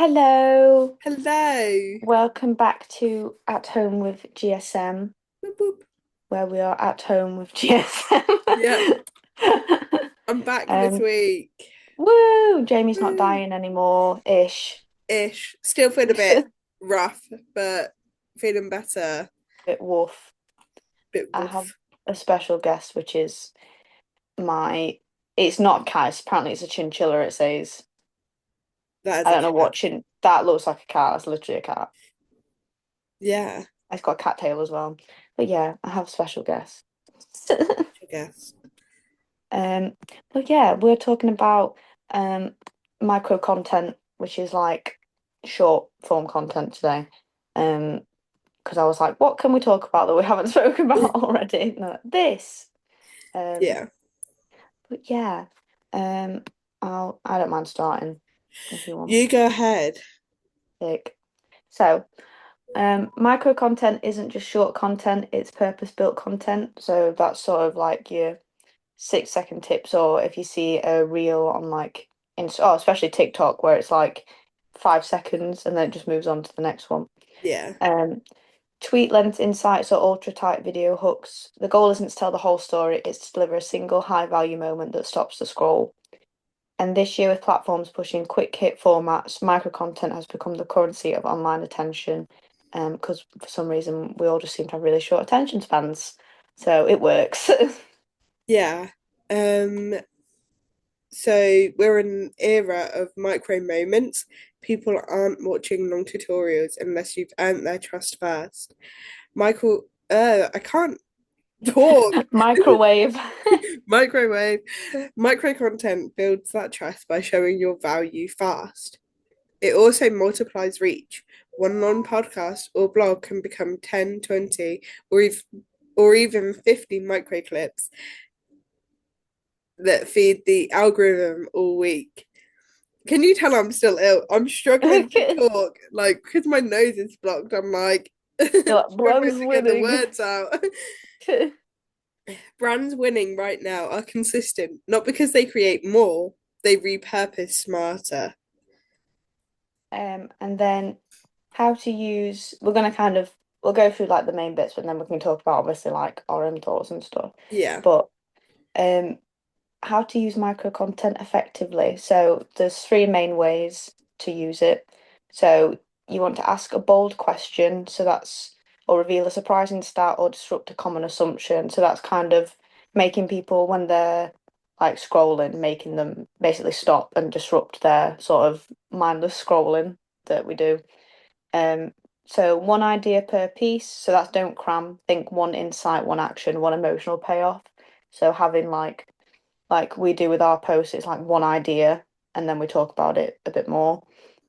Hello, Hello. welcome back to At Home with GSM, Boop, boop. where we are at home with GSM. Yeah, I'm back this um, week. Woo! Jamie's not Woo. dying anymore, ish. Ish. Still feel a bit rough, but feeling better. Bit woof. Bit I have woof. a special guest, which is my. It's not a cat. Apparently, it's a chinchilla. It says. That is I a don't know what cat. chin. That looks like a cat. It's literally a cat. Yeah, It's got a cat tail as well. But yeah, I have a special guest. I guess. Um, but yeah, we're talking about micro content, which is like short form content today. Because I was like, what can we talk about that we haven't spoken about already? No, this. Um, Yeah. but yeah, um, I don't mind starting if you want. You go ahead. Like, so, micro content isn't just short content; it's purpose-built content. So that's sort of like your 6 second tips, or if you see a reel on like especially TikTok where it's like 5 seconds and then it just moves on to the next one. Yeah. Um, Tweet length insights or ultra tight video hooks. The goal isn't to tell the whole story, it's to deliver a single high value moment that stops the scroll. And this year, with platforms pushing quick hit formats, micro content has become the currency of online attention. Because for some reason we all just seem to have really short attention spans, so it works. Yeah. Um, so we're in an era of micro moments. People aren't watching long tutorials unless you've earned their trust first. Michael, I can't talk. Microwave. Microwave. Micro content builds that trust by showing your value fast. It also multiplies reach. One non podcast or blog can become 10, 20, or even 50 micro clips that feed the algorithm all week. Can you tell I'm still ill? I'm struggling to You're talk, like, because my nose is blocked. I'm like, like, struggling Bronze to get the winning. words out. Brands winning right now are consistent, not because they create more, they repurpose smarter. And then how to use, we're gonna kind of we'll go through like the main bits, but then we can talk about obviously like our own thoughts and stuff. Yeah. But um how to use micro content effectively. So there's three main ways to use it. So you want to ask a bold question, so that's or reveal a surprising stat or disrupt a common assumption. So that's kind of making people when they're like scrolling, making them basically stop and disrupt their sort of mindless scrolling that we do. Um, so one idea per piece. So that's don't cram. Think one insight, one action, one emotional payoff. So having like we do with our posts, it's like one idea and then we talk about it a bit more,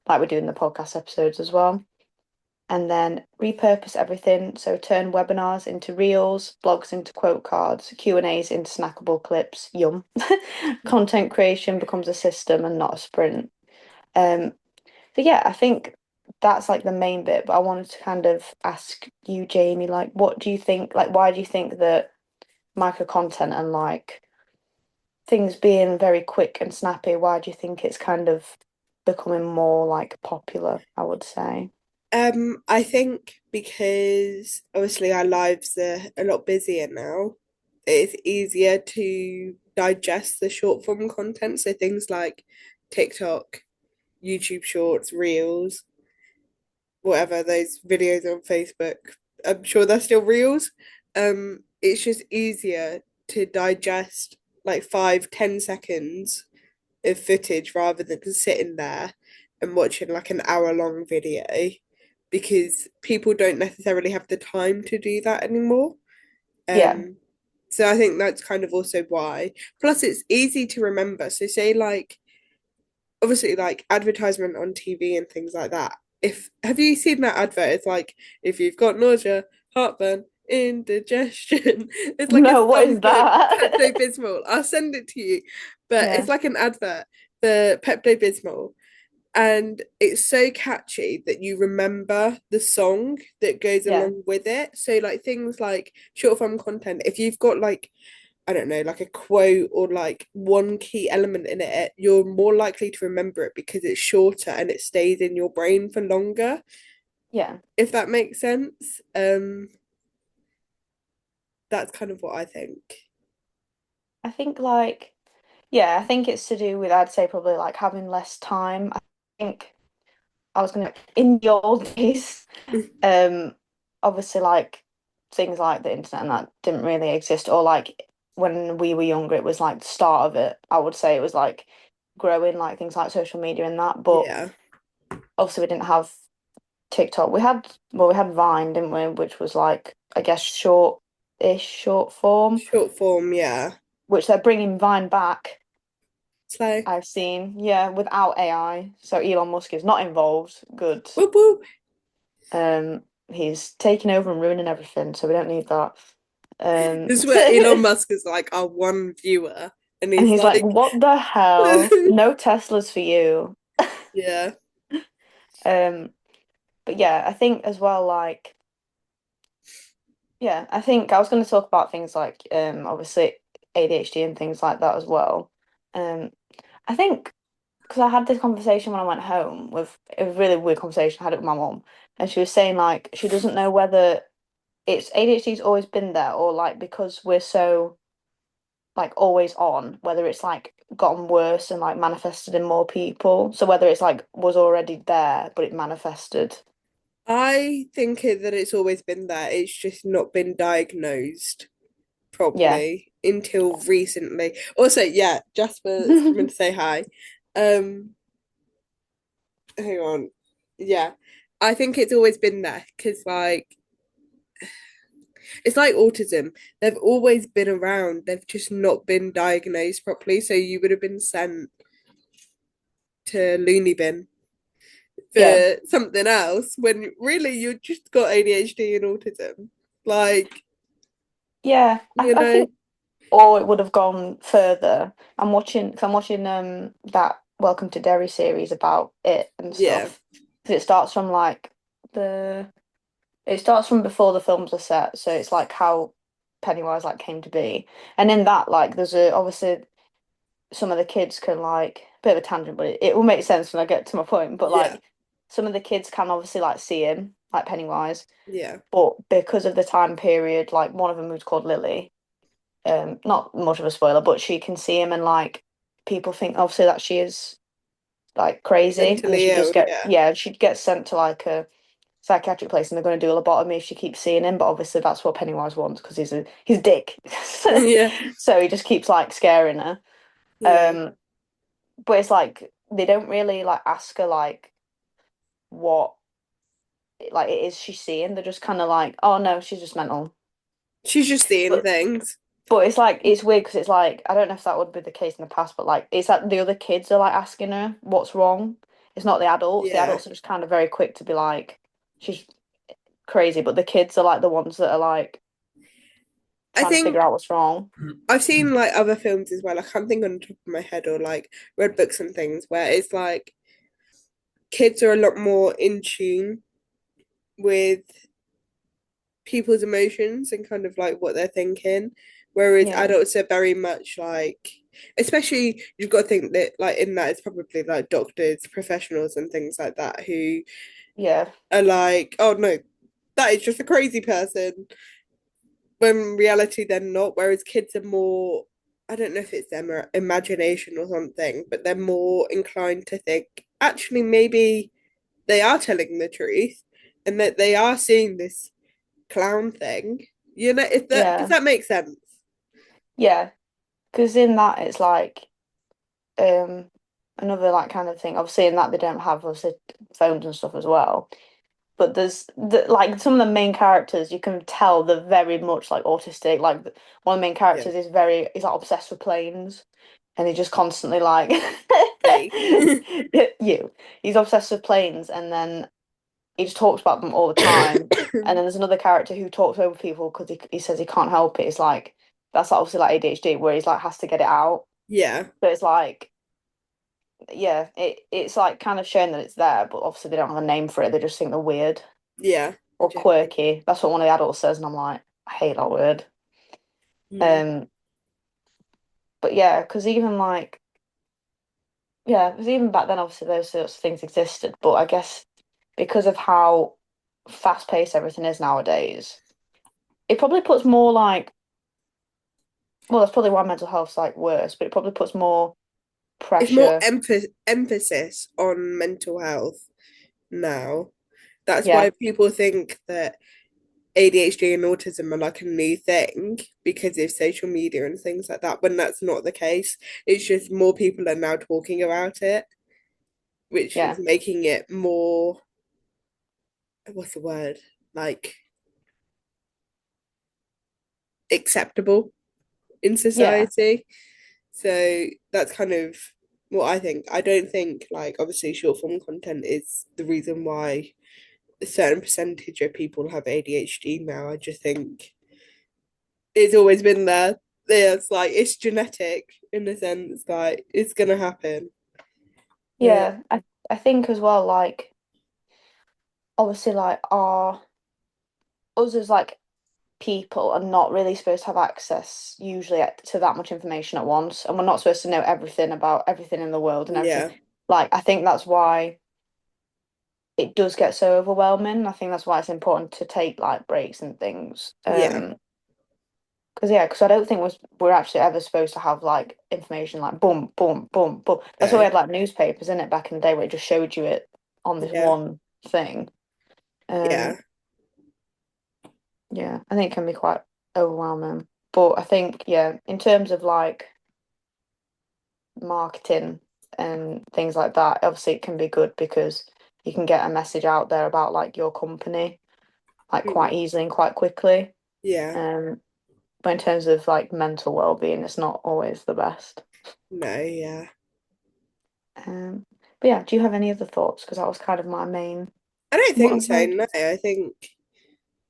like we do in the podcast episodes as well. And then repurpose everything. So turn webinars into reels, blogs into quote cards, Q&As into snackable clips. Yum. Content creation becomes a system and not a sprint. Um, so yeah, I think that's like the main bit, but I wanted to kind of ask you, Jamie, like what do you think, like why do you think that micro content and like things being very quick and snappy, why do you think it's kind of becoming more like popular, I would say? I think because obviously our lives are a lot busier now, it's easier to digest the short form content. So things like TikTok, YouTube Shorts, Reels, whatever, those videos on Facebook. I'm sure they're still Reels. It's just easier to digest like 5, 10 seconds of footage rather than sitting there and watching like an hour long video because people don't necessarily have the time to do that anymore. Yeah, Um, so I think that's kind of also why. Plus, it's easy to remember. So, say like obviously like advertisement on TV and things like that. If have you seen that advert? It's like if you've got nausea, heartburn, indigestion. It's like a no, what song is for that? Pepto-Bismol. I'll send it to you, but it's Yeah, like an advert for Pepto-Bismol, and it's so catchy that you remember the song that goes yeah, along with it. So like things like short form content. If you've got like I don't know, like a quote or like one key element in it, you're more likely to remember it because it's shorter and it stays in your brain for longer, Yeah. if that makes sense. That's kind of what I think. I think like yeah, I think it's to do with I'd say probably like having less time. I think I was gonna in the old days, um obviously like things like the internet and that didn't really exist or like when we were younger it was like the start of it. I would say it was like growing like things like social media and that, but Yeah. obviously we didn't have TikTok. We had Vine, didn't we? Which was like I guess short form, Short form, yeah. which they're bringing Vine back. So, I've seen, yeah, without AI. So Elon Musk is not involved. Good. whoop whoop. He's taking over and ruining everything, so we don't need that. Um, This is where Elon Musk is like our one viewer, and and he's he's like, like, "What the hell? No Teslas for you." yeah, Um, but yeah, I think as well, like, yeah, I think I was going to talk about things like, obviously ADHD and things like that as well. Um, I think because I had this conversation when I went home with a really weird conversation. I had it with my mom, and she was saying like she doesn't know whether it's ADHD's always been there or like because we're so like always on, whether it's like gotten worse and like manifested in more people. So whether it's like was already there but it manifested. I think that it's always been there. It's just not been diagnosed Yeah. properly until recently. Also, yeah, Jasper's coming to say hi. Um, Hang on. Yeah, I think it's always been there because, like, it's like autism. They've always been around. They've just not been diagnosed properly. So you would have been sent to loony bin Yeah. for something else when really you just got ADHD and autism. Like, Yeah. I, you I know, think or it would have gone further. I'm watching that Welcome to Derry series about it and yeah, stuff. 'Cause it starts from like the it starts from before the films are set, so it's like how Pennywise like came to be. And in that, like there's a obviously some of the kids can like bit of a tangent, but it will make sense when I get to my point. But yeah, like some of the kids can obviously like see him, like Pennywise, yeah. but because of the time period, like one of them who's called Lily, not much of a spoiler, but she can see him and like people think obviously that she is like crazy and then Mentally she does ill, get yeah, yeah, she gets sent to like a psychiatric place and they're going to do a lobotomy if she keeps seeing him, but obviously that's what Pennywise wants because he's a dick. yeah, So he just keeps like scaring her. yeah. Um, but it's like they don't really like ask her like what like it is she's seeing. They're just kind of like, oh no, she's just mental. She's just seeing But things. but it's like it's weird because it's like I don't know if that would be the case in the past, but like it's like the other kids are like asking her what's wrong. It's not the adults. The Yeah. adults are just kind of very quick to be like she's crazy, but the kids are like the ones that are like I trying to figure think out what's wrong. I've seen like other films as well. I can't think on the top of my head or like read books and things where it's like kids are a lot more in tune with people's emotions and kind of like what they're thinking, whereas Yeah, adults are very much like, especially you've got to think that like in that it's probably like doctors, professionals, and things like that who yeah, are like, oh no, that is just a crazy person. When in reality they're not. Whereas kids are more, I don't know if it's their imagination or something, but they're more inclined to think actually maybe they are telling the truth and that they are seeing this clown thing. You know, if that does yeah, that make sense? yeah. Because in that it's like um another like kind of thing. Obviously, in that they don't have obviously phones and stuff as well. But like some of the main characters you can tell they're very much like autistic. Like one of the main Yeah. characters is like obsessed with planes, and he just constantly like Me. you. He's obsessed with planes, and then he just talks about them all the time. And then there's another character who talks over people because he says he can't help it. It's like that's obviously like ADHD where he's like has to get it out. Yeah. But it's like yeah, it's like kind of showing that it's there, but obviously they don't have a name for it. They just think they're weird Yeah. or Genuinely. quirky. That's what one of the adults says, and I'm like, I hate that word. Mm. Um, But yeah, because even like yeah, because even back then, obviously those sorts of things existed. But I guess because of how fast paced everything is nowadays, it probably puts more like well, that's probably why mental health's like worse, but it probably puts more It's more pressure. emphasis on mental health now. That's why Yeah, people think that ADHD and autism are like a new thing because of social media and things like that, when that's not the case. It's just more people are now talking about it, which is yeah, making it more, what's the word? Like acceptable in yeah, society. So that's kind of what I think. I don't think like obviously short form content is the reason why a certain percentage of people have ADHD now. I just think it's always been there. Yeah, it's like it's genetic in a sense, like it's gonna happen. Uh, yeah. I think as well, like obviously, like our us as like people are not really supposed to have access usually to that much information at once, and we're not supposed to know everything about everything in the world and everything. yeah, Like I think that's why it does get so overwhelming. I think that's why it's important to take like breaks and things. yeah, Because yeah, because I don't think we're actually ever supposed to have like information like boom, boom, boom, boom. That's why we no, had like newspapers in it back in the day where it just showed you it on this yeah, one thing. yeah, Um, yeah, I think it can be quite overwhelming. But I think yeah, in terms of like marketing and things like that, obviously it can be good because you can get a message out there about like your company like quite mm, easily and quite quickly. yeah, Um, but in terms of like mental well-being, it's not always the best. no, yeah. But yeah, do you have any other thoughts? Because that was kind of my main I don't what think I've so. had No, I think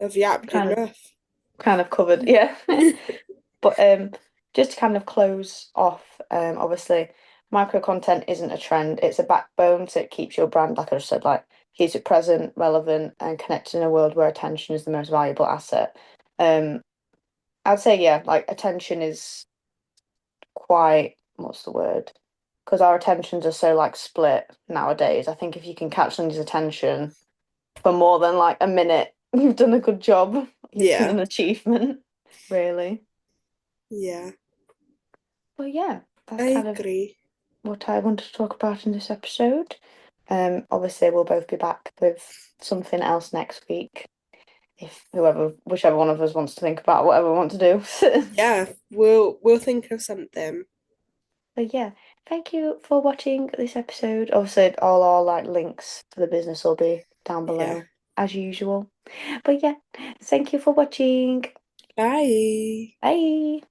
I've yapped kind of enough. covered. Yeah. But just to kind of close off, obviously micro content isn't a trend, it's a backbone, so it keeps your brand, like I just said, like keeps it present, relevant, and connected in a world where attention is the most valuable asset. Um, I'd say yeah, like attention is quite, what's the word? Because our attentions are so like split nowadays. I think if you can catch somebody's attention for more than like a minute, you've done a good job. You've done Yeah, an achievement, really. yeah, Well, yeah, that's I kind of agree. what I wanted to talk about in this episode. Obviously, we'll both be back with something else next week, if whichever one of us wants to think about whatever we want to do. Yeah, we'll think of something. But yeah, thank you for watching this episode. Obviously, all our like links to the business will be down Yeah. below as usual. But yeah, thank you for watching. Bye. Bye.